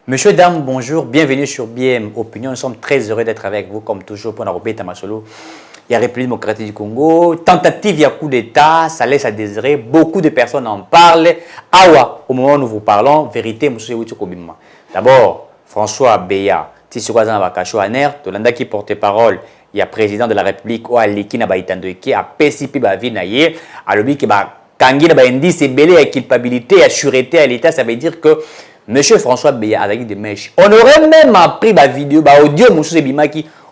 Monsieur, dame, bonjour, bienvenue sur BM Opinion. Nous sommes très heureux d'être avec vous, comme toujours, pour Robert Tamasolo. Il y a République démocratique du Congo, tentative, il y a coup d'État, ça laisse à désirer. Beaucoup de personnes en parlent. Awa, au moment où nous vous parlons, vérité, monsieur Witchokobima. D'abord, François Beya, Tissoukazan Bakasho Aner, Tolanda qui porte parole. Il y a président de la République, Oaliki Nabaïtandoeki, a PCP Bavinaye, a l'objet qui va Kangi Nabaïndi, c'est belé à culpabilité, à sûreté à l'État, ça veut dire que Monsieur François Beya a de mèche. On aurait même appris ma vidéo, ma audio,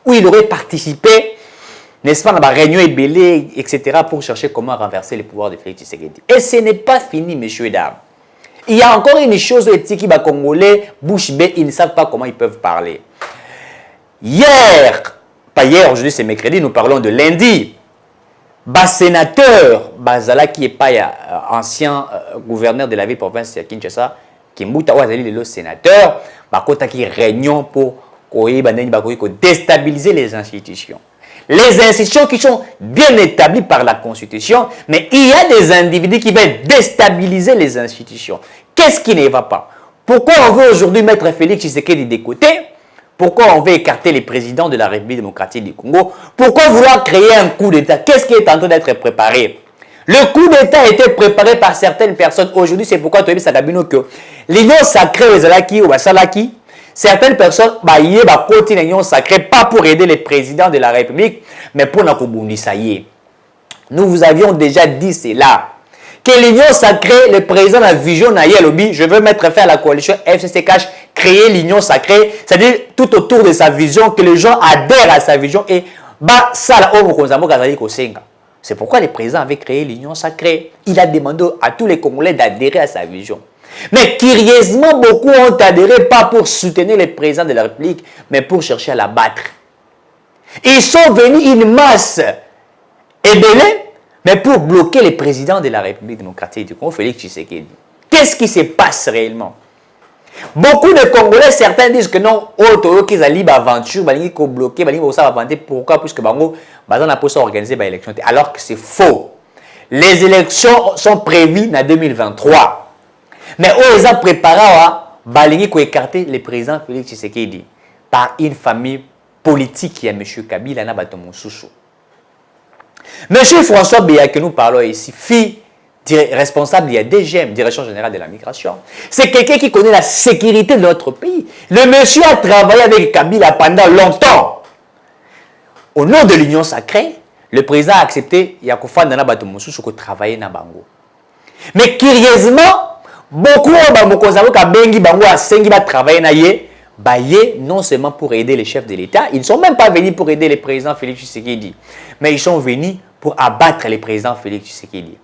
où il aurait participé, n'est-ce pas, dans la réunion ébélée, etc., pour chercher comment renverser le pouvoir de Félix Tshisekedi. Et ce n'est pas fini, messieurs et dames. Il y a encore une chose éthique qui va congolais, bouche bée, ils ne savent pas comment ils peuvent parler. Hier, pas hier, aujourd'hui c'est mercredi, nous parlons de lundi. Bas sénateur, Bazala qui est pas ancien gouverneur de la ville province de Kinshasa, Kimbuta Ouazali le sénateur, Bakota qui réunion pour déstabiliser les institutions. Les institutions qui sont bien établies par la Constitution, mais il y a des individus qui veulent déstabiliser les institutions. Qu'est-ce qui ne va pas? Pourquoi on veut aujourd'hui mettre Félix Tshisekedi de côté? Pourquoi on veut écarter les présidents de la République démocratique du Congo? Pourquoi vouloir créer un coup d'État? Qu'est-ce qui est en train d'être préparé? Le coup d'État a été préparé par certaines personnes. Aujourd'hui, c'est pourquoi Tobi Sakabino que l'union sacrée aux Zalaki ou Salaki, certaines personnes baillent côté l'union sacrée pas pour aider les présidents de la République, mais pour Nakobunisaye. Nous vous avions déjà dit cela. Que l'union sacrée, le président de la vision Nayel, je veux mettre fin à la coalition FCCH, créer l'union sacrée, c'est-à-dire tout autour de sa vision, que les gens adhèrent à sa vision et ça la c'est pourquoi le président avait créé l'union sacrée. Il a demandé à tous les Congolais d'adhérer à sa vision. Mais curieusement, beaucoup ont adhéré pas pour soutenir le président de la République, mais pour chercher à l'abattre. Ils sont venus une masse ébélée, mais pour bloquer le président de la République démocratique du Congo, Félix Tshisekedi. Qu'est-ce qui se passe réellement? Beaucoup de Congolais, certains disent que non, qu'ils ont libre aventure, ils ont bloqué, ils ont avancer. Pourquoi? Puisque ils ont organisé l'élection. Alors que c'est faux. Les élections sont prévues en 2023. Mais ils ont préparé pour écarter le président Félix Tshisekedi par une famille politique qui est M. Kabila Nabatomoussoussou. M. François Beya, que nous parlons ici, fille responsable, il y a DGM, Direction Générale de la Migration. C'est quelqu'un qui connaît la sécurité de notre pays. Le monsieur a travaillé avec Kabila pendant longtemps. Au nom de l'Union sacrée, le président a accepté Yakofa Nana Batomoussou pour travailler dans Bango. Mais curieusement, beaucoup de travailler non seulement pour aider les chefs de l'État, ils ne sont même pas venus pour aider le président Félix Tshisekedi, mais ils sont venus pour abattre le président Félix Tshisekedi.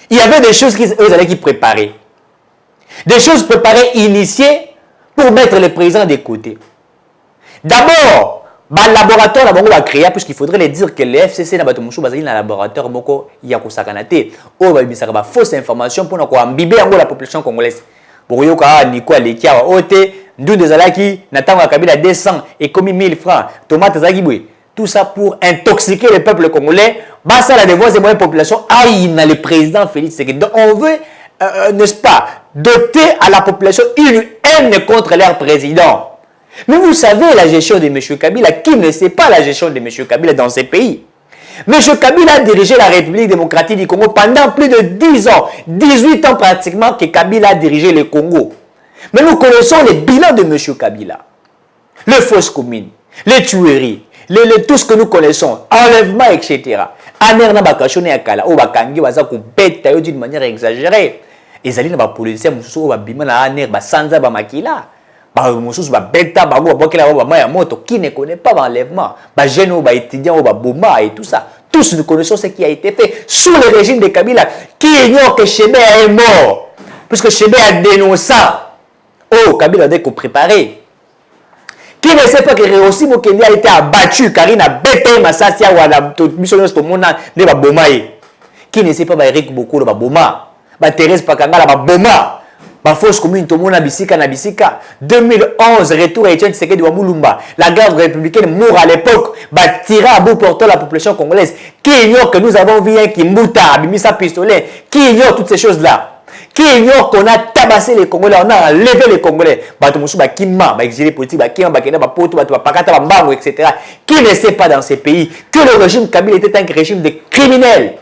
Il y avait des choses qu'ils allaient préparer. Des choses préparées, initiées, pour mettre le président de côté. D'abord, le laboratoire va créer, puisqu'il faudrait les dire que le FCC n'a pas un laboratoire, il y a une fausse information pour imbiber la population congolaise. Pour que Nico Alekia, Ote, Ndou des Alaki, Nathan Kabila 200 et commis 1000 francs, tomates Zagiboué. Tout ça pour intoxiquer le peuple congolais. Ça, la dévoise des moyennes populations. Aïe, le président Félix Tshisekedi. Donc, on veut, n'est-ce pas, doter à la population une haine contre leur président. Mais vous savez la gestion de M. Kabila. Qui ne sait pas la gestion de M. Kabila dans ces pays? M. Kabila a dirigé la République démocratique du Congo pendant plus de 10 ans. 18 ans pratiquement que Kabila a dirigé le Congo. Mais nous connaissons les bilans de M. Kabila. Les fausses communes, les tueries. Tout ce que nous connaissons, enlèvement, etc. Anerna bakashone yakala, o bakangi baza ko beta yo d'une manière exagérée. Ezali na ba policiers mususu ba bima na aner ba sanza ba makila. Ba mususu ba beta ba go bokela ba maya moto qui ne connaît pas l'enlèvement. Ba jeune ba étudiant ba boma et tout ça. Tous nous connaissons ce qui a été fait sous le régime de Kabila qui ignore que Chebe est mort. Puisque Chebe a dénoncé. Oh, Kabila a été préparé. Qui ne sait pas que Réossi Mokende a été abattu car il a bêté Massasia ou à la mission de Mona de Babomaï. Qui ne sait pas Eric Boko de Baboma, Thérèse Pakanga la Baboma, fausse commune Tomona Bisika na Bisika. 2011, retour à Etienne Tshisekedi de Wamulumba. La garde républicaine mourra à l'époque, tira à bout portant la population congolaise. Qui ignore que nous avons vu un Kimbuta, Abimisa Pistolet, qui ignore toutes ces choses-là. Qui ignore qu'on a tabassé les Congolais, on a enlevé les Congolais. Qui ne sait pas dans ces pays que le régime Kabila était un régime de criminels.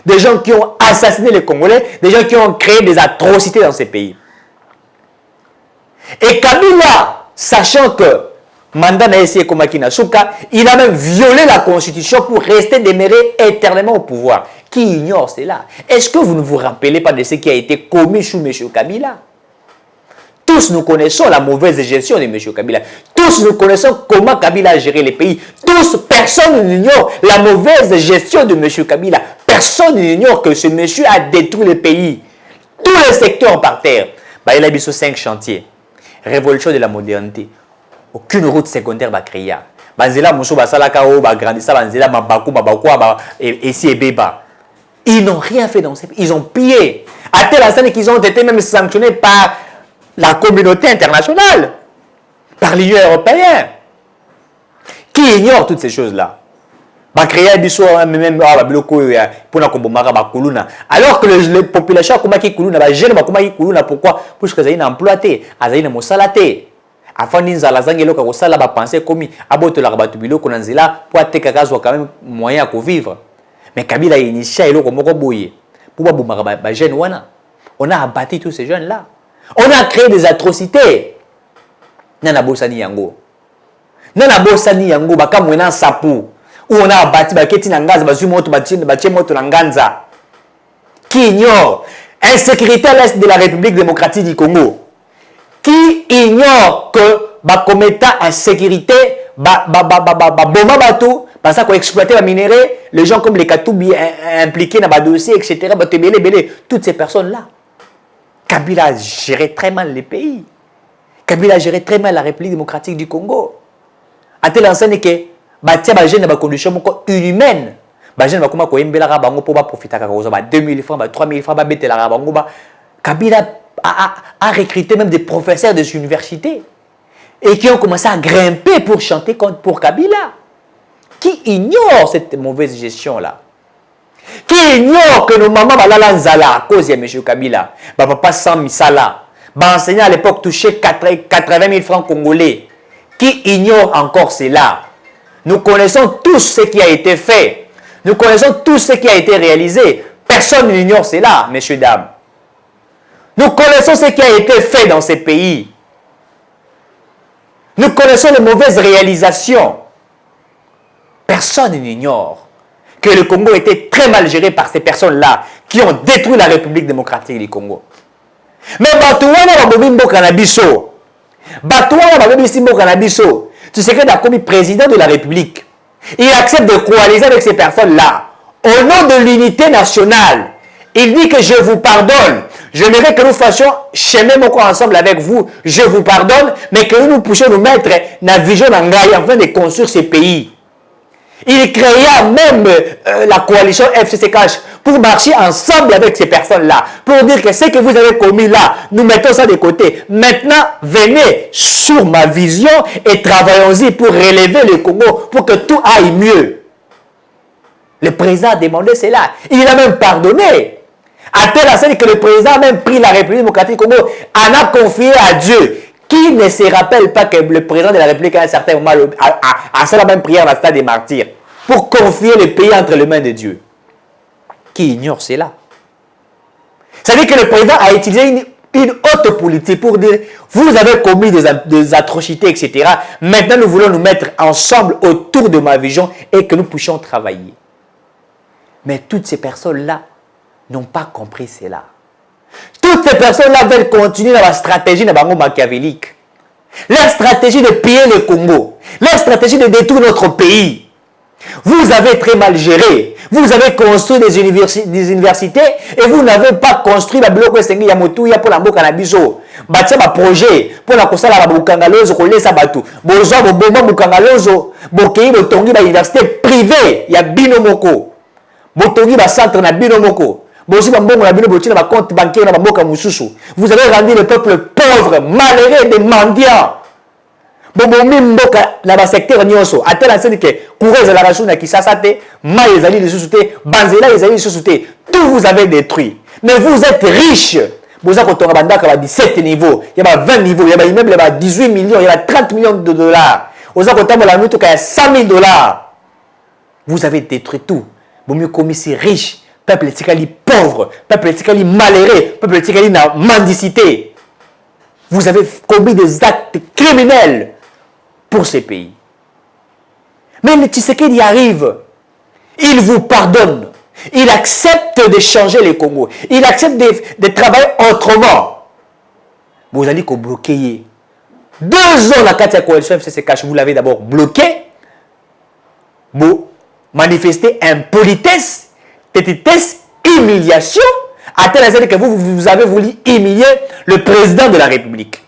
Des gens qui ont assassiné les Congolais, des gens qui ont créé des atrocités dans ces pays. Et Kabila, sachant que Mandana Essie Komakina Souka, il a même violé la constitution pour rester demeuré éternellement au pouvoir. Qui ignore cela? Est-ce que vous ne vous rappelez pas de ce qui a été commis sous M. Kabila? Tous nous connaissons la mauvaise gestion de M. Kabila. Tous nous connaissons comment Kabila a géré les pays. Tous, personne n'ignore la mauvaise gestion de M. Kabila. Personne n'ignore que ce monsieur a détruit le pays. Tous les secteurs par terre. Il a mis 5 chantiers. Révolution de la modernité. Aucune route secondaire va créer. Ils n'ont rien fait dans ces pays. Ils ont pillé. À tel instant qu'ils ont été même sanctionnés par la communauté internationale, par l'Union européenne. Qui ignore toutes ces choses-là? Alors que les populations pourquoi? Parce qu'ils ont un emploi, ils ont un salaire. Afin de penser comme pour quand même moyen de vivre. Mais Kabila a initié on a abattu tous ces jeunes-là. On a créé des atrocités. Nana Bossani Yango. Nana Bossani Yango, Bakamwena Sapu. Où on a abattu Baketi Nangaza, Bazumoto, Bachemoto Nanganza. Qui ignore insécurité à l'est de la République démocratique du Congo. Qui ignore que Bakometa insécurité, Boma Batou, parce qu'on exploiter la minerai, les gens comme les Katoubi impliqués dans le dossier, etc. Toutes ces personnes-là. Kabila a géré très mal les pays. Kabila a géré très mal la République démocratique du Congo. A tel enseigne que Batia Bagène dans des conditions inhumaines. Bagène va comment Koembela Rabango pour profiter à 2000 francs, 3000 francs, Betela Rabango. Kabila a recruté même des professeurs des universités et qui ont commencé à grimper pour chanter pour Kabila. Qui ignore cette mauvaise gestion-là? Qui ignore que nos mamans valaient Nzala à cause de M. Kabila? Papa sans Misala. Enseignant à l'époque touchait 80 000 francs congolais. Qui ignore encore cela? Nous connaissons tous ce qui a été fait. Nous connaissons tout ce qui a été réalisé. Personne n'ignore cela, messieurs, dames. Nous connaissons ce qui a été fait dans ces pays. Nous connaissons les mauvaises réalisations. Personne n'ignore que le Congo était très mal géré par ces personnes-là qui ont détruit la République démocratique du Congo. Mais tu sais que Dakomi, président de la République, il accepte de coaliser avec ces personnes-là. Au nom de l'unité nationale, il dit que je vous pardonne. J'aimerais que nous fassions chemin ensemble avec vous. Je vous pardonne, mais que nous puissions nous mettre dans la vision d'Angaï afin de construire ces pays. Il créa même la coalition FCCH pour marcher ensemble avec ces personnes-là. Pour dire que ce que vous avez commis là, nous mettons ça de côté. Maintenant, venez sur ma vision et travaillons-y pour relever le Congo, pour que tout aille mieux. Le président a demandé cela. Il a même pardonné. À tel enseigne que le président a même pris la République démocratique du Congo, en a confié à Dieu. Qui ne se rappelle pas que le président de la République à un certain moment a fait la même prière dans le stade des martyrs pour confier le pays entre les mains de Dieu? Qui ignore cela? Ça veut dire que le président a utilisé une haute politique pour dire vous avez commis des atrocités, etc. Maintenant, nous voulons nous mettre ensemble autour de ma vision et que nous puissions travailler. Mais toutes ces personnes-là n'ont pas compris cela. Toutes ces personnes-là veulent continuer dans la stratégie de Bango machiavélique. Leur stratégie de piller le Congo. Leur stratégie de détruire notre pays. Vous avez très mal géré. Vous avez construit des universités et vous n'avez pas construit la bloc Sengi Yamotuya pour la Mboka Nabiso. Batia ba projet pour la kosala ba bukangalozo ko lesa batu. Bozo bo bomba bukangalozo, bokei botongi ba université privée ya bino moko. Botongi ba centre na bino moko. Vous avez rendu le peuple pauvre, malheureux, des mendiants. Dans secteur nyonso, à tel enseigne que courez à la rachou na kisasate, ma ezali les sous-souté, banzela ezali les sous-souté, tout vous avez détruit. Mais vous êtes riche. Vous avez 17 niveaux, il y a 20 niveaux, il y a immeuble, il y a 18 millions, il y a 30 millions de dollars. Vous avez 100 000 dollars. Vous avez détruit tout. Vous mieux commis si riche. Peuple est pauvre. Peuple est malheureux. Peuple est dans mendicité. Vous avez commis des actes criminels pour ce pays. Mais le Tshisekedi arrive. Il vous pardonne. Il accepte de changer le Congo. Il accepte de travailler autrement. Vous allez bloquer. 2 ans, la carte de la coalition FCC, vous l'avez d'abord bloqué. Vous manifestez impolitesse, petitesse, humiliation, à tel point que vous avez voulu humilier le président de la République.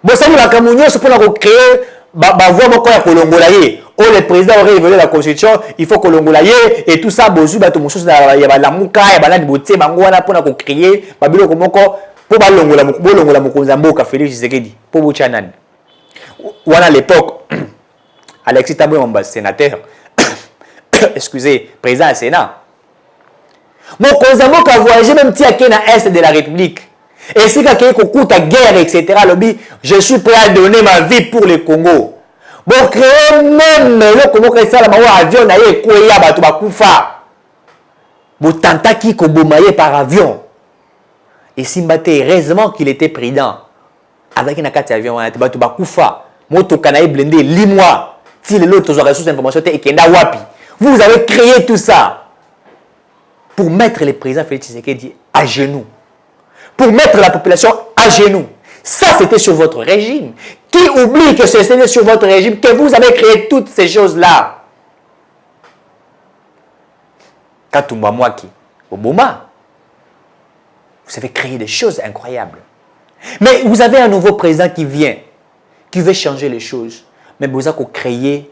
Vous savez, la Cameroun, c'est pour créer le président aurait évolué la constitution, il faut que l'ongolaye et tout ça, il y a la mouka, il y a la beauté, il y a pour créer, pour l'ongola mokonzamboka Félix Tshisekedi, pour Bouchanan. Ou à l'époque, Alexis Tamboué, sénateur, excusez, président du Sénat. Mokonzamboka a voyagé même à l'Est de la République. Et si quelqu'un qui coûte la guerre, etc., je suis prêt à donner ma vie pour le Congo. Bon, créer même le Congo, ça, la avion, naïe, kouya, bato, bakoufa. Bon, tanta qui kobomaye par avion. Et Simbate, heureusement qu'il était prudent. Avec une carte avion, bato, bakoufa. Moto kanaï blindé, lis-moi. Si l'autre a reçu cette information, et kenda wapi. Vous avez créé tout ça pour mettre le président Félix Tshisekedi à genoux. Pour mettre la population à genoux. Ça, c'était sur votre régime. Qui oublie que c'était sur votre régime, que vous avez créé toutes ces choses-là? Katumba Mwaki, Obama, vous avez créé des choses incroyables. Mais vous avez un nouveau président qui vient, qui veut changer les choses. Mais vous avez créé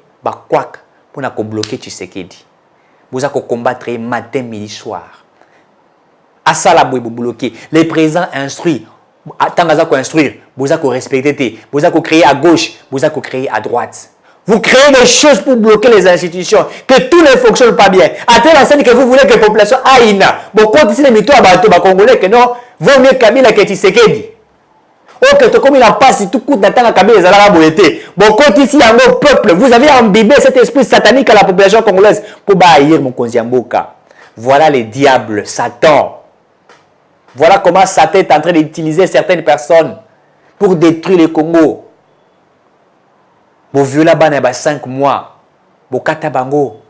quoi pour bloquer Tshisekedi. Vous avez combattre matin, midi, soir. À ça, là, vous bloquez. Les présidents instruits. Tant que vous instruire, vous avez respecter, vous avez créer à gauche, vous avez créer à droite. Vous créez des choses pour bloquer les institutions, que tout ne fonctionne pas bien. À tel enseigne que vous voulez que la population aille. Bon, quand ici les mythos à bateau, congolais, que non, vaut mieux Kabila que Tshisekedi. Ok, comme il en passe, tout coûte d'attendre Kabila, les Arabes ont été. Bon, quand ici, il y a un peuple, vous avez imbibé cet esprit satanique à la population congolaise pour bailler mon Konziamboka. Voilà les diables, Satan. Voilà comment Satan est en train d'utiliser certaines personnes pour détruire le Congo. Bo viola bana ba 5 mois. Bo kata bango.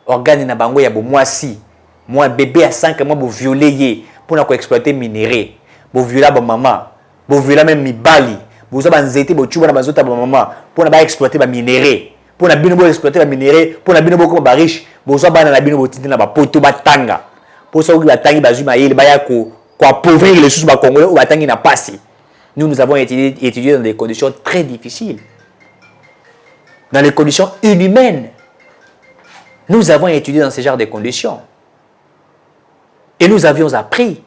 Organe na bango ya bo mois si. Moi bébé à 5 mois bo violer ye pour na ko exploiter minerai. Bo viola ba maman. Bo viola même mibali. Bo za banzete bo chuba na bazota ba maman pour na ba exploiter ba minerai. Pour na bino bo exploiter ba minerai, pour na bino bo ko ba riche. Bo za bana na bino bo tindi na ba poto ba tanga. Pour ça ba tangi ba zuma yele ba ya ko appauvrir les sous congolais ou attendre n'a pas si. Nous avons étudié dans des conditions très difficiles. Dans les conditions inhumaines. Nous avons étudié dans ce genre de conditions. Et nous avions appris.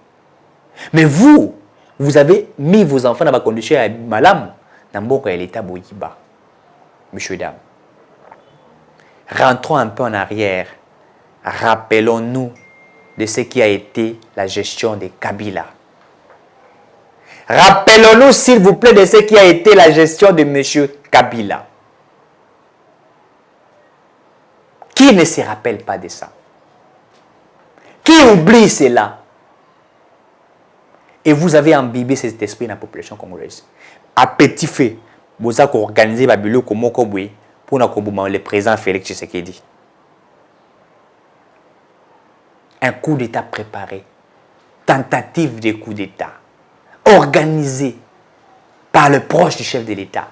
Mais vous avez mis vos enfants dans des conditions malam. Dans beaucoup de l'État Boyiba. Messieurs et dames. Rentrons un peu en arrière. Rappelons-nous de ce qui a été la gestion de Kabila. Rappelons-nous, s'il vous plaît, de ce qui a été la gestion de M. Kabila. Qui ne se rappelle pas de ça? Qui oublie cela? Et vous avez imbibé cet esprit dans la population congolaise. À petit fait, vous avez organisé Babilo comme Mokobwe pour le président Félix Tshisekedi. Un coup d'État préparé, tentative de coup d'État, organisé par le proche du chef de l'État.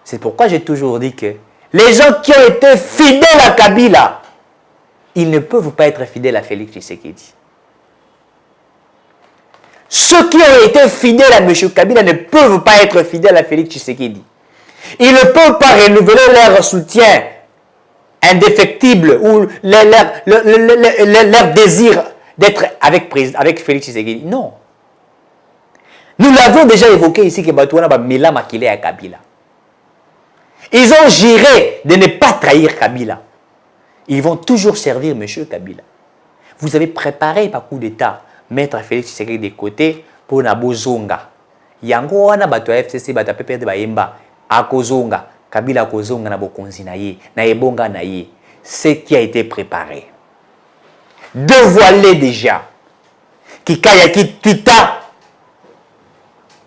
C'est pourquoi j'ai toujours dit que les gens qui ont été fidèles à Kabila, ils ne peuvent pas être fidèles à Félix Tshisekedi. Ceux qui ont été fidèles à M. Kabila ne peuvent pas être fidèles à Félix Tshisekedi. Ils ne peuvent pas renouveler leur soutien indéfectible ou leur désir d'être avec Félix Tshisekedi. Non. Nous l'avons déjà évoqué ici que Batouana va Mela Makile à Kabila. Ils ont juré de ne pas trahir Kabila. Ils vont toujours servir M. Kabila. Vous avez préparé par coup d'État, mettre Félix Tshisekedi de côté pour Nabozonga. Yango wana bato ya FCC bato pepe de bayemba akozonga Kabila kozonga na bokonzi na ye na ebonga na ye. Ce qui a été préparé. Dévoilé déjà. Kikayaki Tita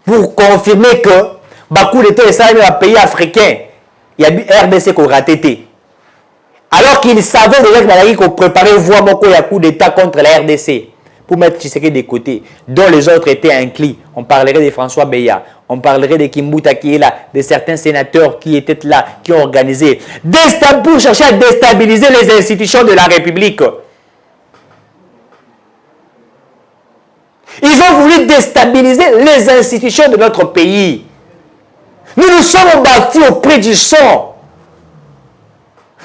pour confirmer que beaucoup de temps ça dans pays africain, il y a du RDC qui a raté. Alors qu'ils savaient déjà qu'il faut préparer voie moko ya coup d'État contre la RDC pour mettre Tshisekedi de côté, dont les autres étaient inclus. On parlerait de François Beya, on parlerait de Kimbuta qui est là, de certains sénateurs qui étaient là, qui ont organisé, pour chercher à déstabiliser les institutions de la République. Ils ont voulu déstabiliser les institutions de notre pays. Nous nous sommes battus au prix du sang.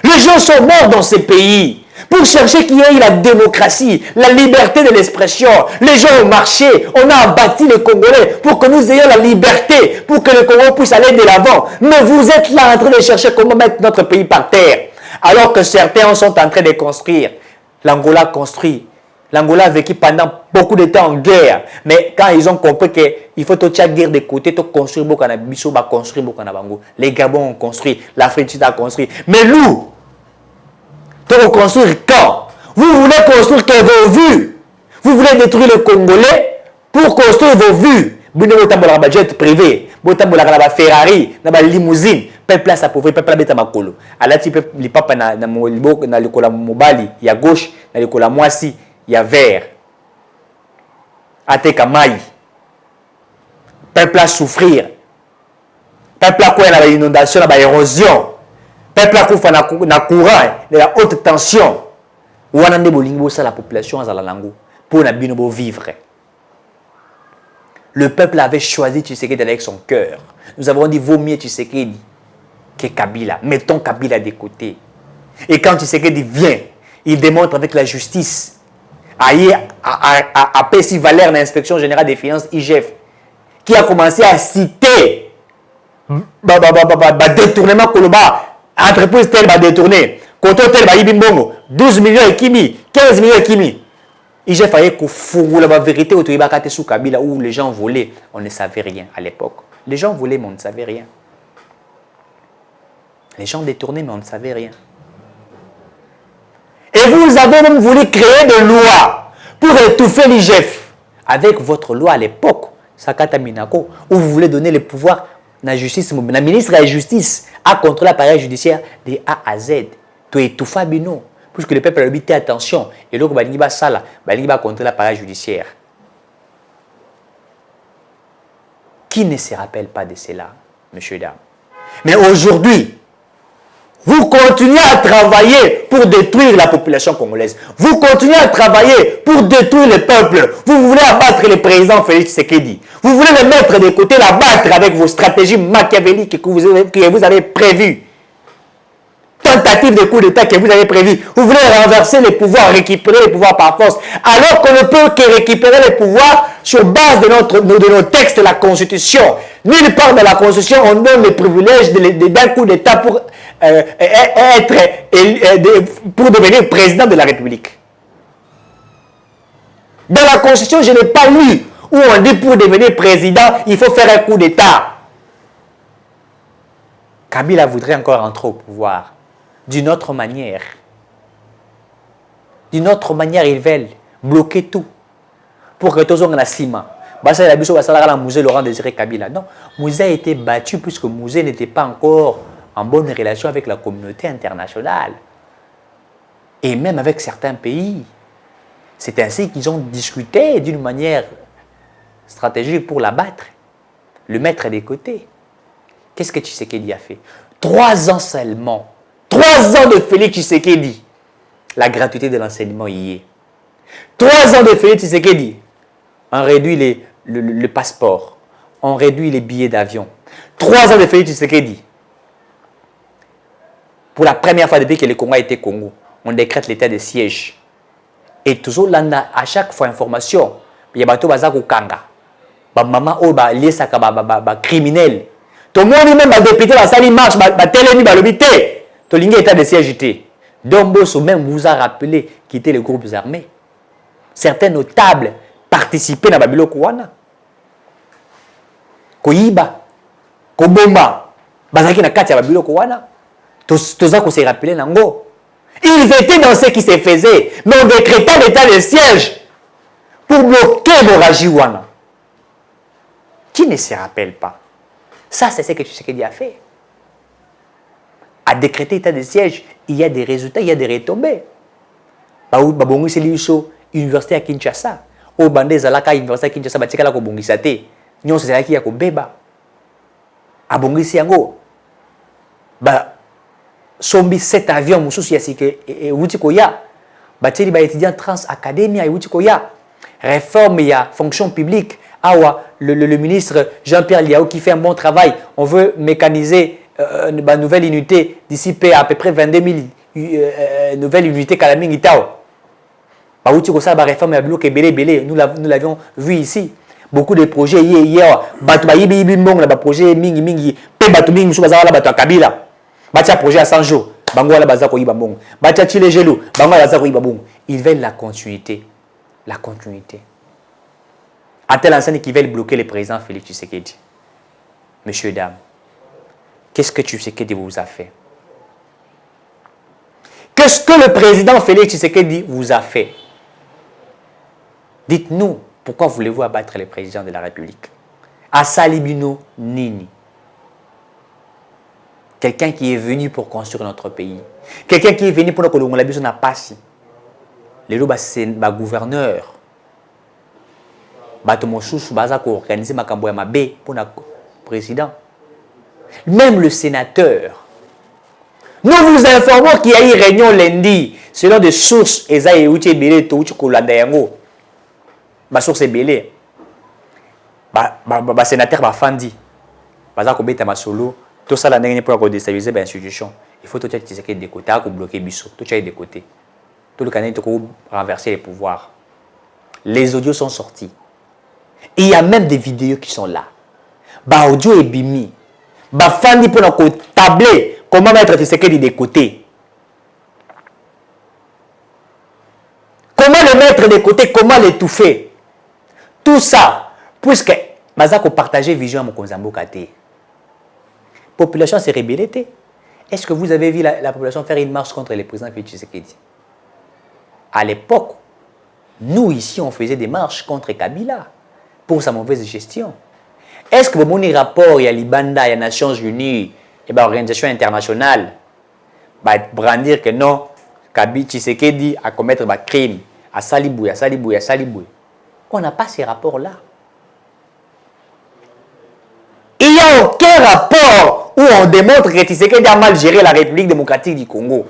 Les gens sont morts dans ces pays pour chercher qu'il y ait la démocratie, la liberté de l'expression. Les gens ont marché, on a abattu les Congolais pour que nous ayons la liberté, pour que le Congo puisse aller de l'avant. Mais vous êtes là en train de chercher comment mettre notre pays par terre. Alors que certains sont en train de construire. L'Angola construit. L'Angola a vécu pendant beaucoup de temps en guerre. Mais quand ils ont compris qu'il faut toute chaque guerre de côté, tout construire beaucoup de Bissau, construire beaucoup de Bango. Les Gabons ont construit, l'Afrique a construit. Mais nous, on construire quand? Vous voulez construire que vos vues. Vous voulez détruire le Congolais pour construire vos vues. Vous voulez un jet privé, vous voulez un Ferrari, une limousine. Peuple à pauvre, peuple à bêta makolo. Alors tu peux les papas na le cola mobali, il y a gauche, na le cola moisi, il y a vert. Ate kamai. Peuple à souffrir. Peuple à quoi il y a une inondation, il y a une érosion. Peuple à quoi il y a courant, de la haute tension. Ou on a la population à la langue pour la binobo vivre. Le peuple avait choisi Tshisekedi avec son cœur. Nous avons dit vaut mieux Tshisekedi que Kabila. Mettons Kabila de côté. Et quand Tshisekedi vient, il démontre avec la justice. À Pessi Valère, l'inspection générale des finances, IGF, qui a commencé à citer détournement Koloba, entreprise telle va détourner, Koto tel va yibimbongo, 12 millions et kimi, 15 millions et kimi. IGF a eu la vérité au Toubakate sous Kabila où les gens volaient, on ne savait rien à l'époque. Les gens volaient, mais on ne savait rien. Les gens détournaient, mais on ne savait rien. Et vous avez même voulu créer des lois pour étouffer l'IGF. Avec votre loi à l'époque, Sakata Minako, où vous voulez donner le pouvoir à la justice, la ministre de la Justice à contrôler l'appareil judiciaire de A à Z. Tu étouffer Bino. Puisque le peuple a habité attention. Et donc, il va contrôler l'appareil judiciaire. Qui ne se rappelle pas de cela, messieurs et dames? Mais aujourd'hui, vous continuez à travailler pour détruire la population congolaise. Vous continuez à travailler pour détruire le peuple. Vous voulez abattre le président Félix Tshisekedi. Vous voulez le mettre de côté, l'abattre avec vos stratégies machiavéliques que vous avez prévues. Tentative de coup d'État que vous avez prévu. Vous voulez renverser les pouvoirs, récupérer les pouvoirs par force. Alors qu'on ne peut que récupérer les pouvoirs sur base de nos textes de la Constitution. Nulle part de la Constitution, on donne les privilèges d'un coup d'État pour devenir président de la République. Dans la Constitution, je n'ai pas lu où on dit pour devenir président, il faut faire un coup d'État. Kabila voudrait encore entrer au pouvoir. D'une autre manière. D'une autre manière, ils veulent bloquer tout. Pour que tout le monde ait ciment. Laurent Désiré Kabila. Non, Mouzé a été battu puisque Mouzé n'était pas encore en bonne relation avec la communauté internationale. Et même avec certains pays. C'est ainsi qu'ils ont discuté d'une manière stratégique pour l'abattre. Le mettre des côtés. Qu'est-ce que Tshisekedi a fait? 3 ans seulement. 3 ans de Félix Tshisekedi. La gratuité de l'enseignement y est. 3 ans de Félix Tshisekedi. On réduit le passeport. On réduit les billets d'avion. 3 ans de Félix Tshisekedi. Pour la première fois depuis que le Congo a été Congo, on décrète l'état de siège. Et toujours là, à chaque fois information, il y a des gens qui kanga. Maman ou lié ça criminel. Tout le monde même député la salle marche, télémi l'obité. Tout l'état de siège. Domboso même vous a rappelé quitter les groupes armés. certains notables participaient dans Babilo Kouana. Koyiba, Kobomba, Bazaki na kati ya Babilo Kouana. Toza ko se rappeler nango. Ils étaient dans ce qui se faisait, mais on décréta l'état de siège pour bloquer l'hémorragie Wana. Qui ne se rappelle pas? Ça, c'est ce que Tshisekedi a fait. À décréter l'état de siège, il y a des résultats, il y a des retombées. Babongi Seliuso, université à Kinshasa. Au Bandé Zalaka, université à Kinshasa, Batikala Kobongi Sate. Nyon Sezalaki Yako Beba. Abongi Siango. Sombi 7 avions, Moussous Yassike et Woutikoya. Bateli ba étudiant trans académie à Woutikoya. Réforme, il y a fonction publique. Awa, le ministre Jean-Pierre Liao qui fait un bon travail. On veut mécaniser une nouvelle unité d'ici à peu près 22 000 nouvelles unités Kalaming Itao. Baouti ça, réforme à bloc et belé. Nous l'avions vu ici. Beaucoup de projets hier. Batoubayi bimbong, là, projet mingi. Pe Batouming, sous bazar là, Batou Kabila. Batia projet à 100 jours. Bango la bazar koyi babong. Batia Chile Gelou. Bango la bazar koyi babong. Ils veulent la continuité. La continuité. À tel enseigne qu'ils veulent bloquer le président Félix Tshisekedi. Messieurs, dames, qu'est-ce que Tshisekedi vous a fait? Qu'est-ce que le président Félix Tshisekedi vous a fait? Dites-nous, pourquoi voulez-vous abattre le président de la République? Assalibino Nini. Quelqu'un qui est venu pour construire notre pays. Quelqu'un qui est venu pour nous la n'a pas si. Les lots, c'est un gouverneur. Batomoshus, Bazako organiser ma camboya mabe pour le président. Même le sénateur. Nous vous informons qu'il y a eu réunion lundi, selon des sources, Ezaïe Ouché Belé, Touch Koladayango. Ma source est belée. Sénateur Fandi. Bazako Beta Masolo. Tout ça, la dernière pour déstabiliser l'institution. Il faut tout être de côté, pour bloquer Bissot. Tout est de côté. Tout le canal pour renverser les pouvoirs. Les audios sont sortis. Il y a même des vidéos qui sont là. Audio et bimi. Fandi pour nous tabler comment mettre Tshisekedi de côté. Comment le mettre de côté, comment l'étouffer. Tout ça, puisque Bazako partageait vision à Mokonzambo Kate. La population s'est rébellée. Est-ce que vous avez vu la population faire une marche contre le président Félix Tshisekedi? À l'époque, nous ici, on faisait des marches contre Kabila pour sa mauvaise gestion. Est-ce que mon rapport, il y a l'Ibanda, il y a les Nations Unies, et l'organisation internationale, brandir que non, Kabila Tshisekedi a commettre un crime, à Saliboué. On n'a pas ces rapports-là. Il n'y a aucun rapport où on démontre que Tshisekedi a mal géré la République démocratique du Congo.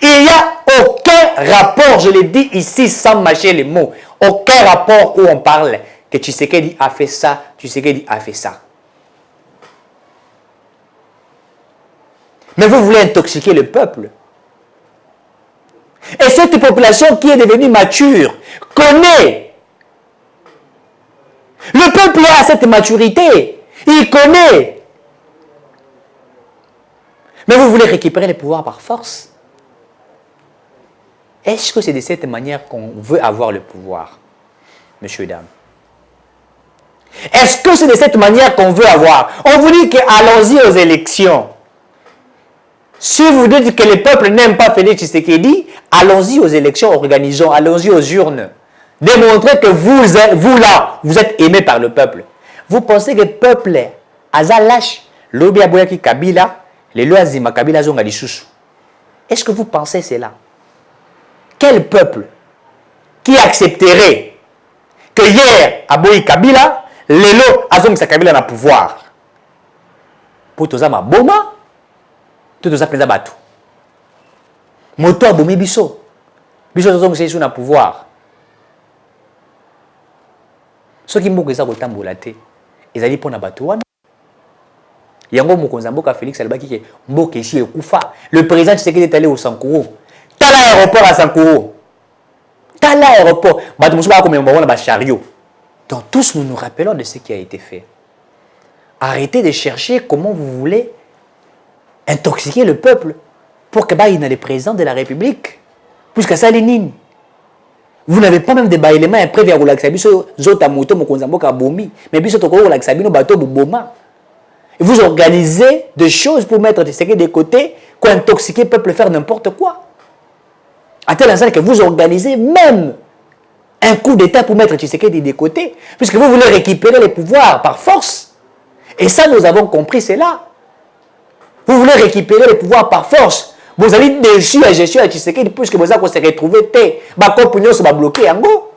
Il n'y a aucun rapport, je l'ai dit ici sans mâcher les mots, aucun rapport où on parle que Tshisekedi a fait ça, Tshisekedi a fait ça. Mais vous voulez intoxiquer le peuple. Et cette population qui est devenue mature connaît. Le peuple a cette maturité. Il connaît. Mais vous voulez récupérer le pouvoir par force. Est-ce que c'est de cette manière qu'on veut avoir le pouvoir, messieurs, dames? Est-ce que c'est de cette manière qu'on veut avoir? On vous dit que allons-y aux élections. Si vous dites que le peuple n'aime pas Félix Tshisekedi, allons-y aux élections, organisons, allons-y aux urnes. Démontrez que vous là, vous êtes aimé par le peuple. Vous pensez que le peuple est azalash, lobi aboyaki Kabila, les lois zima Kabila zonga lisusu. Est-ce que vous pensez cela? Quel peuple qui accepterait que hier, aboyi Kabila, les lois azonga Kabila na pouvoir? Pour toza ma boma, tout ça penza batu. Moto abomi biso. Biso tozonga sesu na pouvoir. Ce qui m'a dit kotambola te ezali pona bato wana yango mokonza mboka Félix alobaki ke mboka esi ekufa. Le président Tshisekedi est allé au Sankuru. Tala aéroport à Sankuru. Tala aéroport bato mosusu ba komema wana ba chariot. Donc tous nous nous rappelons de ce qui a été fait. Arrêtez de chercher comment vous voulez intoxiquer le peuple pour que il y ait le président de la République. Puisque ça l'énine. Vous n'avez pas même des éléments imprévus à relaxer. Zota moto mokonzamboka bomi. Mais puis surtout relaxer no bateau boma. Vous organisez des choses pour mettre Tshisekedi de côté, pour intoxiquer le peuple, faire n'importe quoi. À tel instant que vous organisez même un coup d'État pour mettre Tshisekedi de côté, puisque vous voulez récupérer les pouvoirs par force. Et ça, nous avons compris, c'est là. Vous voulez récupérer les pouvoirs par force. Vous avez déçu la gestion de Tshisekedi, puisque vous avez se retrouvé, bloqué en gros.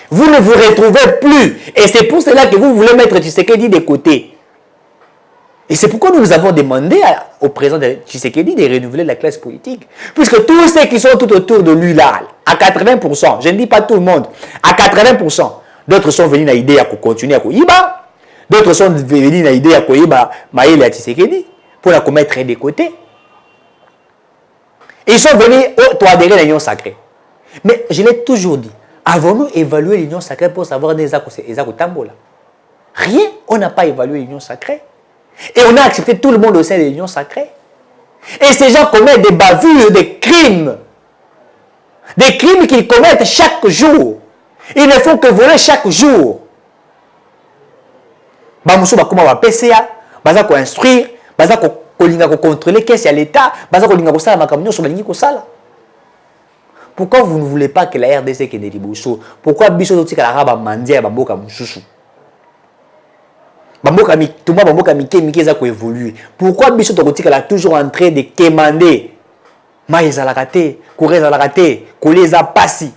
Vous ne vous retrouvez plus. Et c'est pour cela que vous voulez mettre Tshisekedi de côté. Et c'est pourquoi nous avons demandé au président de Tshisekedi de renouveler la classe politique. Puisque tous ceux qui sont tout autour de lui là, à 80%, je ne dis pas tout le monde, à 80%, d'autres sont venus à l'idée à continuer à Koyiba, d'autres sont venus à l'idée à Koyiba, Maïle à Tshisekedi, pour la commettre des côtés. Ils sont venus adhérer à l'union sacrée. Mais je l'ai toujours dit, avons-nous évalué l'union sacrée pour savoir des Tambola? Rien, on n'a pas évalué l'union sacrée. Et on a accepté tout le monde au sein de l'union sacrée. Et ces gens commettent des bavures, des crimes. Des crimes qu'ils commettent chaque jour. Ils ne font que voler chaque jour. Bamoussou bakoma ba PCA, baza ko instruire, baza ko kolinga ko contrôler qu'est-ce qu'il y a l'État, baza ko linga ko sala makamnyo so balingi ko sala. Pourquoi vous ne voulez pas que la RDC kende liboso? Pourquoi biso totika la ba mandia ba mboka mususu? Bamboka mike za ko évoluer. Pourquoi biso tokotika la toujours en train de quémander maïs à la raté, courir à la raté, coller à passi?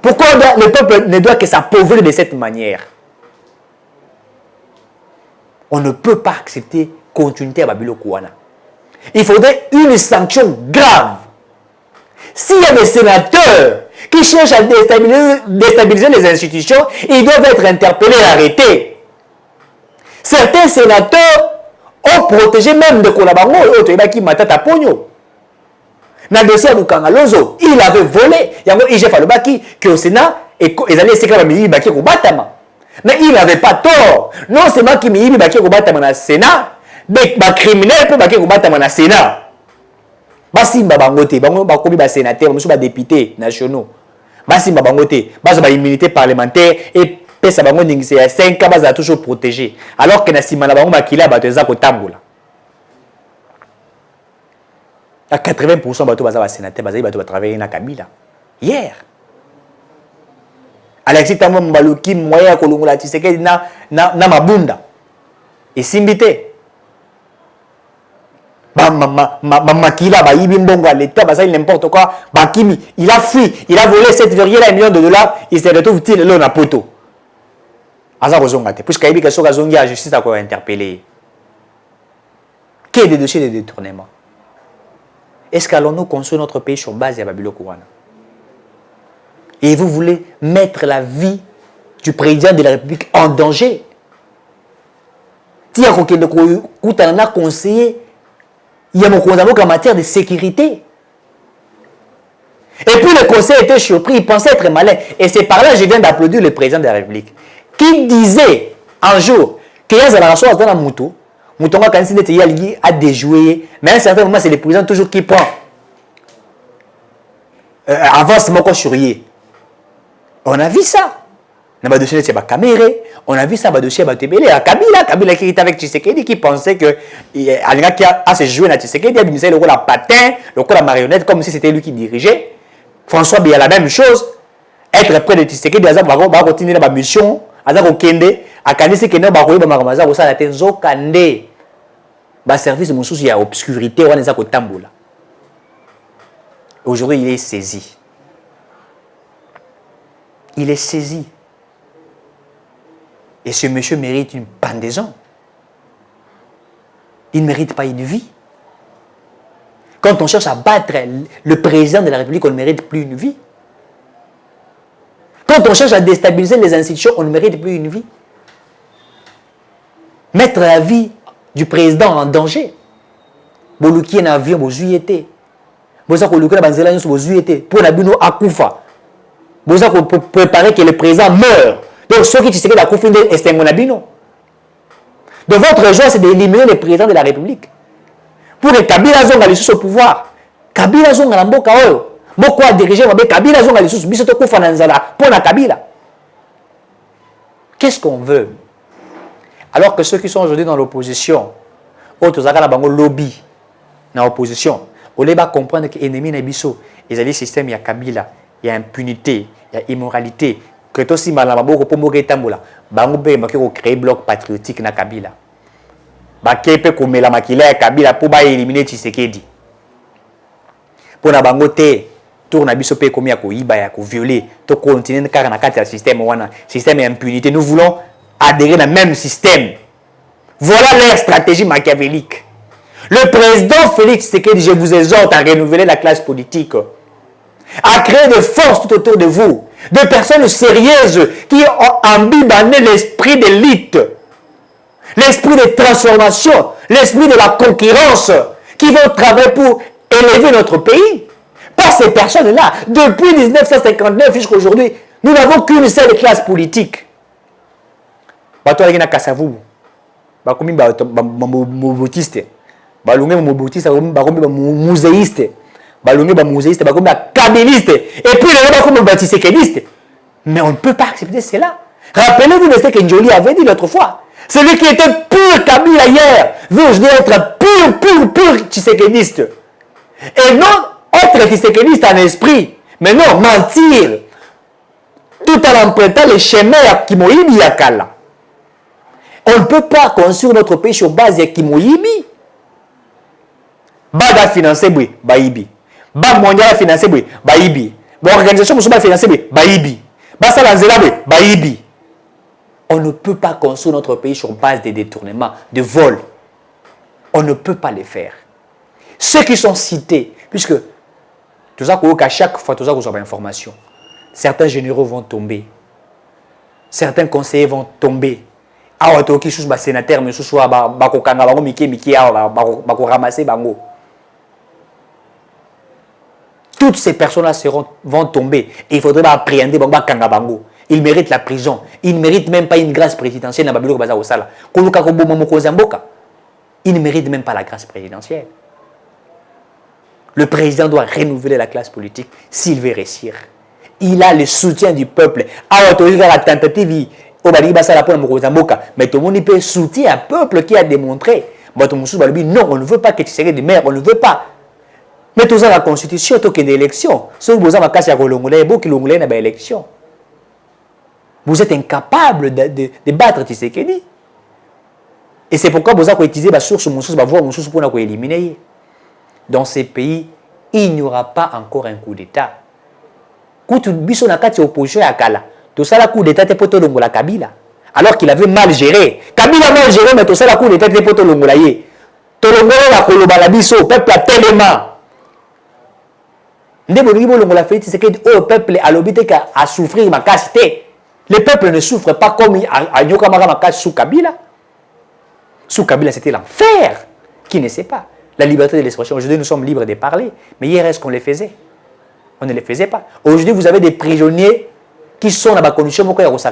Pourquoi le peuple ne doit que s'appauvrir de cette manière? On ne peut pas accepter continuité à Babilo Kouana. Il faudrait une sanction grave. S'il y a des sénateurs qui cherchent à déstabiliser les institutions, ils doivent être interpellés et arrêtés. Certains sénateurs ont protégé même de Kolabango et Matata Pogno. Dans le dossier à Lukangalonzo, il avait volé. Il y a un IGF Alobaki qui au Sénat et ils allaient s'écrire à Miyi Baki Kobatama. Mais il n'avait pas tort. Non seulement qu'il Miyi Baki Kobatama dans le Sénat, mais les criminels peuvent Baki Kobatama dans le Sénat. Basimba Bangote, Bakobi ba sénateur, monsieur ba député nationaux. Basimba Bangote, ba immunité parlementaire et pesa bango ndingise ya 5 ans baza toujours protégé. Alors que na simana bango makila bato eza ko tambola. À 80% bato baza ba sénateur, bato ba travailler na Kabila. Hier. Alexis Tambo Mbaluki moya kolongola Tshisekedi na mabunda. Et simbité. Makila, Baïbi Mbongo à l'État, ça il n'importe quoi. Bakimi, il a fui, il a volé 7,1 millions de dollars, il se retrouve-t-il là, on a poteau. Puisqu'il y a des gens qui ont la justice à interpeller. Quel est le dossier de détournement? Est-ce qu'allons-nous construire notre pays sur base de Babilo Kouana? Et vous voulez mettre la vie du président de la République en danger? Si vous avez conseillé, il y a mon en matière de sécurité. Et puis le conseil était surpris, il pensait être malin. Et c'est par là que je viens d'applaudir le président de la République. Qui disait un jour qu'il y a la raison dans la moto, Moutonga Kansi a déjoué, mais à un certain moment, c'est le président toujours qui prend. Avance mon sur lui. On a vu ça. On a vu ça dans caméra, on a vu ça dans dossier Kabila qui était avec Tshisekedi qui pensait que qui a se joué dans Tshisekedi, il a le rôle à patin, le rôle à marionnette comme si c'était lui qui dirigeait. François Biya la même chose, être près de Tshisekedi, il va continuer dans la mission, il va kende, à Kanisi Kende ba koyeba makamaza ko sala tenzo kande. Ba service mususu ya obscurité wana za ko tambola. Aujourd'hui, il est saisi. Il est saisi. Et ce monsieur mérite une pendaison. Il ne mérite pas une vie. Quand on cherche à battre le président de la République, on ne mérite plus une vie. Quand on cherche à déstabiliser les institutions, on ne mérite plus une vie. Mettre la vie du président en danger. Boluki en avion, bozu été. Boza koluki na banzela nyoso bozu été. Pour nabino akufa. Boza ko préparer que le président meure. Donc, ceux qui disent que la confine est un monabino. Donc, votre joie, c'est d'éliminer le président de la République. Pour que Kabila Zonga les au pouvoir. Kabila Zonga la mboka oyo. Beaucoup à diriger, Kabila, zonga les sous, bisoto kufananzala, pour la Kabila. Qu'est-ce qu'on veut? Alors que ceux qui sont aujourd'hui dans l'opposition, autres bango lobby dans l'opposition, on les va comprendre que l'ennemi n'est biso. Ils ont des systèmes, il y a Kabila, il y a impunité, il y a immoralité. Que toi aussi malababo pour mourir tambola, bango be makiko créer bloc patriotique na Kabila. Ba kepe ko mela makila Kabila pour ba éliminer Tshisekedi. Pour na bango te tour na biso pe komi ya ko iba ya ko violer, to continuer car na kati ya système wana, système impunité. Nous voulons adhérer dans le même système. Voilà leur stratégie machiavélique. Le président Félix Tshisekedi, je vous exhorte à renouveler la classe politique, à créer des forces tout autour de vous, de personnes sérieuses qui ont imbibé l'esprit d'élite, l'esprit de transformation, l'esprit de la concurrence, qui vont travailler pour élever notre pays. Pas ces personnes-là. Depuis 1959 jusqu'à aujourd'hui, nous n'avons qu'une seule classe politique. Bato na Kasavubu, bakomi mobotiste, balunge mobotiste, bakomi muséiste, balunge muséiste, bakomi kabiliste, et puis les bakomi batisékédiste. Mais on ne peut pas accepter cela. Rappelez-vous de ce que Njoli avait dit l'autre fois. Celui qui était pur Kabila hier veut aujourd'hui être pur tshisékédiste. Et non être tshisékédiste en esprit, mais non mentir, tout en empruntant les chemins à Kimoïbi Yakala. On ne peut pas construire notre pays sur base de Kimoïbi. Bada financé, oui, Baïbi. Bad mondial financé, oui, Baïbi. L'organisation musulmane financée, oui, Baïbi. Basalanzela, oui, Baïbi. On ne peut pas construire notre pays sur base de détournements, de vols. On ne peut pas les faire. Ceux qui sont cités, puisque tout ça qu'à chaque fois, tout ça qu'on a information, certains généraux vont tomber, certains conseillers vont tomber. Ah, tu es un sénateur, mais tu es ramasser bango. Toutes ces personnes-là vont tomber. Et il faudrait appréhender bango. Ils méritent la prison. Ils ne méritent même pas une grâce présidentielle. Ils ne méritent même pas la grâce présidentielle. Le président doit renouveler la classe politique s'il veut réussir. Il a le soutien du peuple. Ah, tu la tentative. Mais tout le monde peut soutenir un peuple qui a démontré. Non, on ne veut pas que tu serais de maire, on ne veut pas. Mais tout ça, la constitution, tout qu'il y a des élections. Vous êtes incapable de battre Tshisekedi. Et c'est pourquoi vous avez utilisé la source, pour éliminer. Dans ces pays, il n'y aura pas encore un coup d'État. Quand tu as opposition à Kala, tout ça, le coup d'État est pour la Kabila. Alors qu'il avait mal géré. Kabila a mal géré, mais tout ça, le coup d'État est pour la Ye. Tolongola la Kolobala biso, peuple a tellement. Le peuple a l'obité à souffrir ma cacité. Le peuple ne souffre pas comme à Nyokamara sous Kabila. Sous Kabila, c'était l'enfer. Qui ne sait pas? La liberté de l'expression. Aujourd'hui, nous sommes libres de parler. Mais hier, est-ce qu'on les faisait? On ne les faisait pas. Aujourd'hui, vous avez des prisonniers qui sont dans la condition où ils sont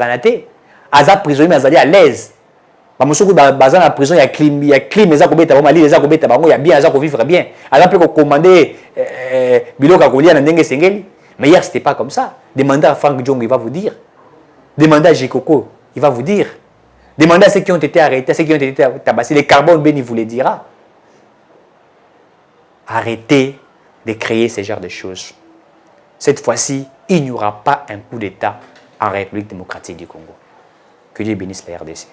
prisonniers, mais ils sont à l'aise. Dans la prison, il y a clim, il y a clim, il y a bien, il y a vivre bien. Alors, on peut commander mais hier, ce n'était pas comme ça. Demandez à Franck Djong, il va vous dire. Demandez à Jekoko, il va vous dire. Demandez à ceux qui ont été arrêtés, ceux qui ont été tabassés. Les Carbone Ben, il vous les dira. Arrêtez de créer ce genre de choses. Cette fois-ci, il n'y aura pas un coup d'État en République démocratique du Congo. Que Dieu bénisse la RDC.